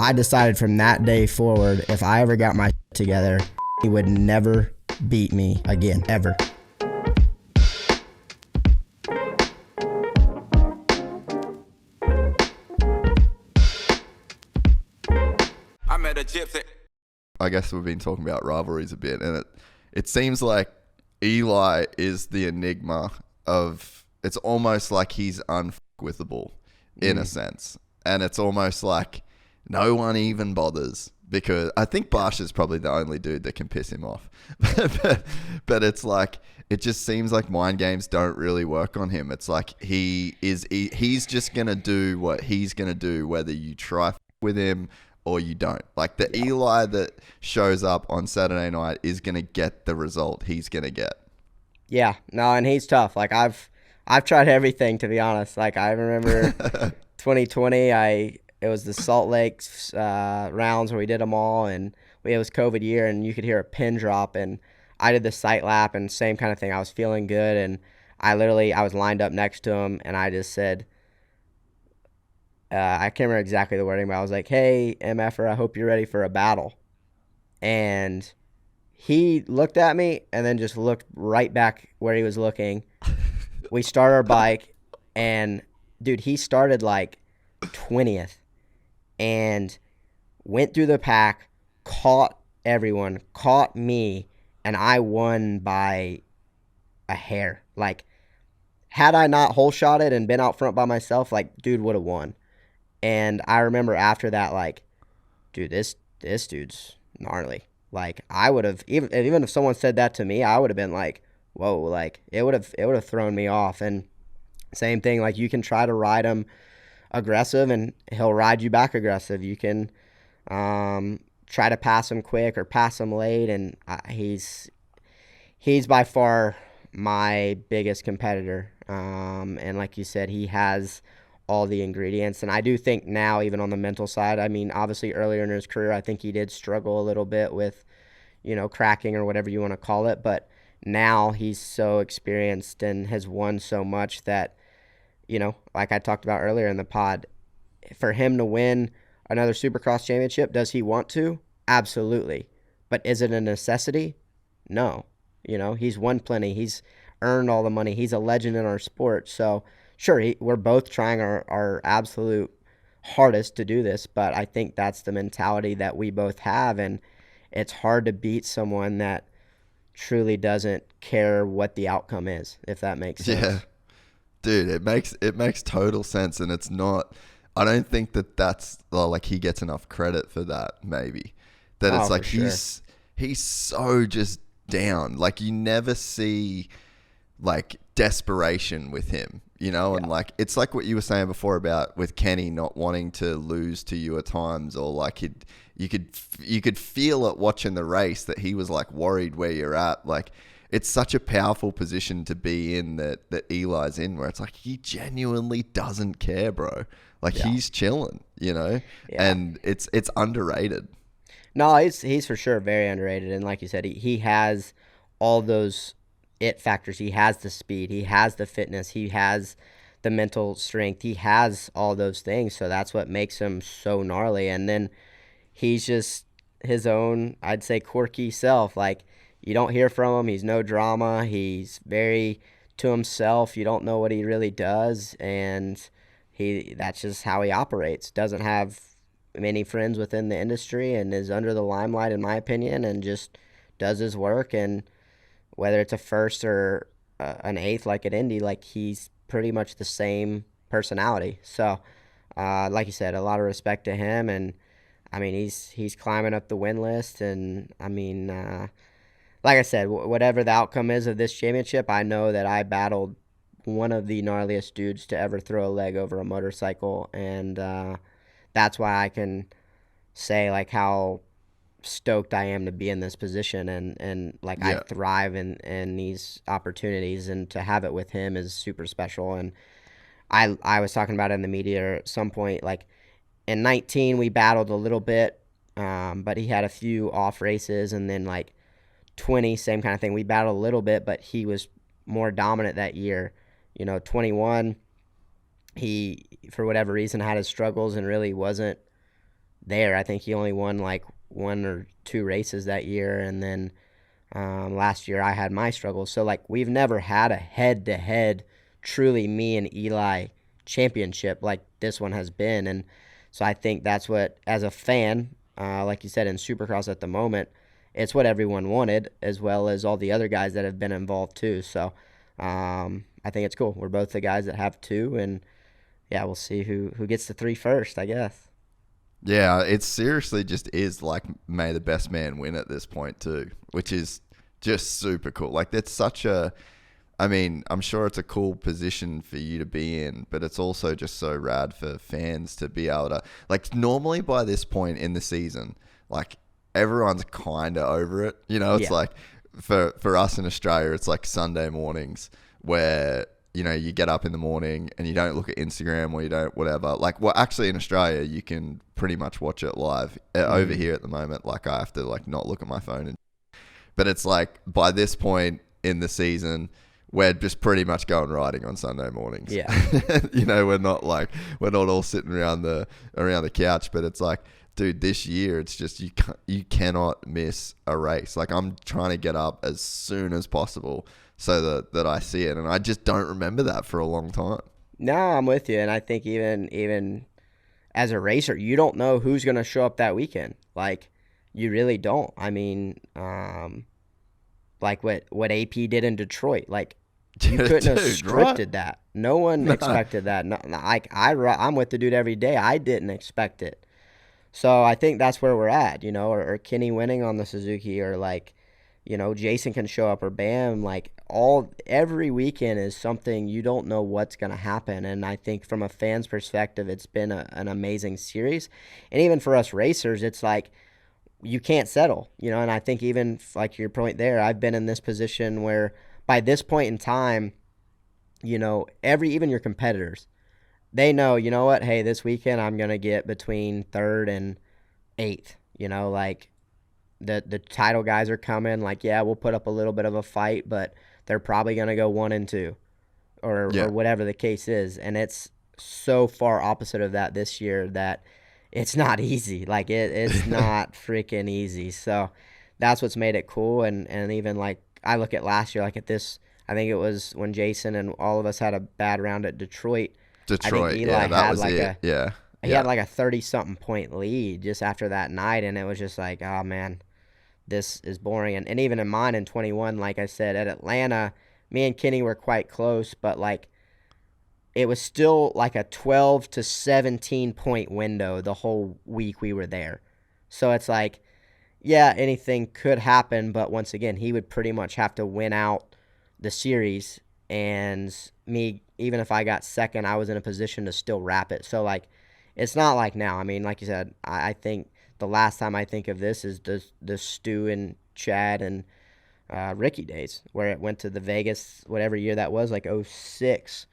I decided from that day forward, if I ever got my together, he would never beat me again, ever. I met a gypsy. I guess we've been talking about rivalries a bit, and it seems like Eli is the enigma of, it's almost like he's unfuckwithable in a sense. And it's almost like no one even bothers, because I think Bosch is probably the only dude that can piss him off. but it's like, it just seems like mind games don't really work on him. It's like he's just going to do what he's going to do, whether you try with him or you don't. Like the Eli that shows up on Saturday night is going to get the result he's going to get. Yeah, no, and he's tough. Like I've tried everything, to be honest. Like I remember 2020, it was the Salt Lake rounds where we did them all, and it was COVID year, and you could hear a pin drop, and I did the sight lap, and same kind of thing. I was feeling good, and I was lined up next to him, and I just said, I can't remember exactly the wording, but I was like, "Hey, MFer, I hope you're ready for a battle." And he looked at me and then just looked right back where he was looking. We start our bike, and dude, he started like 20th and went through the pack, caught everyone, caught me, and I won by a hair. Like, had I not hole shot it and been out front by myself, like, dude would have won. And I remember after that, like, dude, this dude's gnarly. Like, I would have, even if someone said that to me, I would have been like, whoa, like, it would have thrown me off. And same thing, like, you can try to ride him aggressive and he'll ride you back aggressive. You can try to pass him quick or pass him late, and he's by far my biggest competitor. And like you said, he has all the ingredients. And I do think now, even on the mental side, I mean, obviously earlier in his career, I think he did struggle a little bit with, cracking or whatever you want to call it. But now he's so experienced and has won so much that, like I talked about earlier in the pod, for him to win another Supercross championship, does he want to? Absolutely. But is it a necessity? No. He's won plenty. He's earned all the money. He's a legend in our sport. So, sure, we're both trying our absolute hardest to do this, but I think that's the mentality that we both have, and it's hard to beat someone that truly doesn't care what the outcome is, if that makes sense. Yeah. Dude, it makes total sense, and it's not, I don't think that's like he gets enough credit for that, maybe. That it's like he's so just down. Like you never see like desperation with him, and like it's like what you were saying before about with Kenny not wanting to lose to you at times, or like you could feel it watching the race that he was like worried where you're at. Like it's such a powerful position to be in that Eli's in, where it's like he genuinely doesn't care, bro. Like he's chilling, and it's underrated. No, he's for sure very underrated, and like you said, he has all those it factors. He has the speed, he has the fitness, he has the mental strength, he has all those things. So that's what makes him so gnarly. And then he's just his own, I'd say, quirky self. Like you don't hear from him. He's no drama. He's very to himself. You don't know what he really does, and that's just how he operates. Doesn't have many friends within the industry and is under the limelight, in my opinion, and just does his work. And whether it's a first or an eighth like at Indy, like he's pretty much the same personality. So, like you said, a lot of respect to him. And I mean, he's climbing up the win list. And I mean, like I said, whatever the outcome is of this championship, I know that I battled one of the gnarliest dudes to ever throw a leg over a motorcycle. And that's why I can say like how stoked I am to be in this position, and like I thrive in these opportunities, and to have it with him is super special. And I was talking about it in the media at some point, like in 19 we battled a little bit, but he had a few off races, and then like 20, same kind of thing, we battled a little bit, but he was more dominant that year. 21, he for whatever reason had his struggles and really wasn't there. I think he only won like 1 or 2 races that year, and then last year I had my struggles. So like we've never had a head-to-head, truly me and Eli championship like this one has been, and so I think that's what, as a fan, like you said, in Supercross at the moment, it's what everyone wanted, as well as all the other guys that have been involved too. So I think it's cool. We're both the guys that have 2, and yeah, we'll see who gets the 3 first, I guess. Yeah, it seriously just is like may the best man win at this point too, which is just super cool. Like that's such a, I mean, I'm sure it's a cool position for you to be in, but it's also just so rad for fans to be able to, like normally by this point in the season, like everyone's kind of over it. You know, it's like for us in Australia, it's like Sunday mornings where, you know, you get up in the morning and you don't look at Instagram or you don't whatever. Like, well, actually in Australia, you can pretty much watch it live. Over here at the moment, like I have to like not look at my phone. But it's like by this point in the season, we're just pretty much going riding on Sunday mornings. Yeah. You know, we're not all sitting around the couch, but it's like, dude, this year it's just you cannot miss a race. Like I'm trying to get up as soon as possible so that I see it, and I just don't remember that for a long time. No, I'm with you, and I think even as a racer, you don't know who's going to show up that weekend. Like you really don't. I mean, like what AP did in Detroit, like you couldn't have scripted that. No one expected that. No, like I'm with the dude every day. I didn't expect it. So I think that's where we're at, you know, or Kenny winning on the Suzuki, or like, you know, Jason can show up, or Bam. Like every weekend is something you don't know what's going to happen. And I think from a fan's perspective, it's been an amazing series. And even for us racers, it's like you can't settle, you know. And I think even like your point there, I've been in this position where by this point in time, you know, even your competitors, they know, you know what, hey, this weekend I'm going to get between 3rd and 8th, you know, like the title guys are coming. Like, yeah, we'll put up a little bit of a fight, but they're probably going to go 1 and 2 or whatever the case is. And it's so far opposite of that this year that it's not easy. Like it's not freaking easy. So that's what's made it cool. And even like I look at last year, like at this, I think it was when Jason and all of us had a bad round at Detroit. I think Eli had like he had like a 30-something point lead just after that night, and it was just like, oh man, this is boring. And even in mine in 21, like I said, at Atlanta, me and Kenny were quite close, but like it was still like a 12 to 17 point window the whole week we were there. So it's like, yeah, anything could happen, but once again, he would pretty much have to win out the series, and me, even if I got second, I was in a position to still wrap it. So like, it's not like now. I mean, like you said, I think the last time I think of this is the Stu and Chad and Ricky days, where it went to the Vegas, whatever year that was, like 06,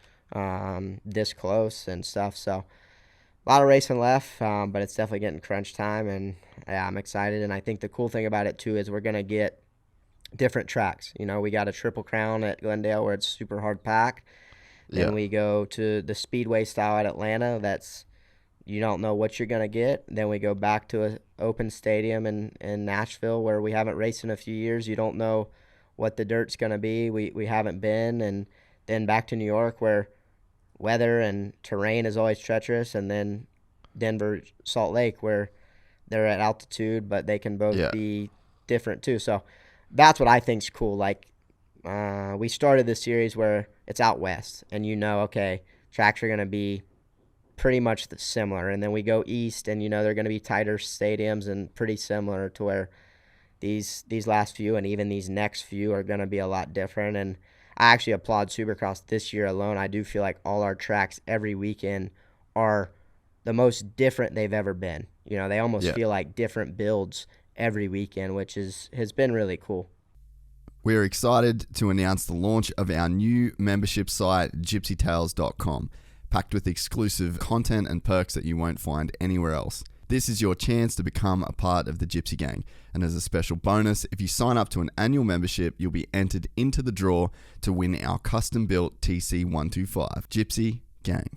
this close and stuff. So a lot of racing left, but it's definitely getting crunch time, and yeah, I'm excited. And I think the cool thing about it too is we're going to get different tracks. You know, we got a Triple Crown at Glendale where it's super hard packed. Then we go to the Speedway style at Atlanta. That's, you don't know what you're going to get. Then we go back to an open stadium in Nashville where we haven't raced in a few years. You don't know what the dirt's going to be. We haven't been. And then back to New York where weather and terrain is always treacherous. And then Denver, Salt Lake where they're at altitude, but they can both be different too. So that's what I think's cool. Like we started this series where it's out west, and you know, okay, tracks are going to be pretty much similar, and then we go east, and you know they're going to be tighter stadiums and pretty similar to where these last few and even these next few are going to be a lot different. And I actually applaud Supercross this year alone. I do feel like all our tracks every weekend are the most different they've ever been. You know, they almost feel like different builds every weekend, which has been really cool. We're excited to announce the launch of our new membership site, gypsytales.com, packed with exclusive content and perks that you won't find anywhere else. This is your chance to become a part of the Gypsy Gang. And as a special bonus, if you sign up to an annual membership, you'll be entered into the draw to win our custom-built TC125. Gypsy Gang.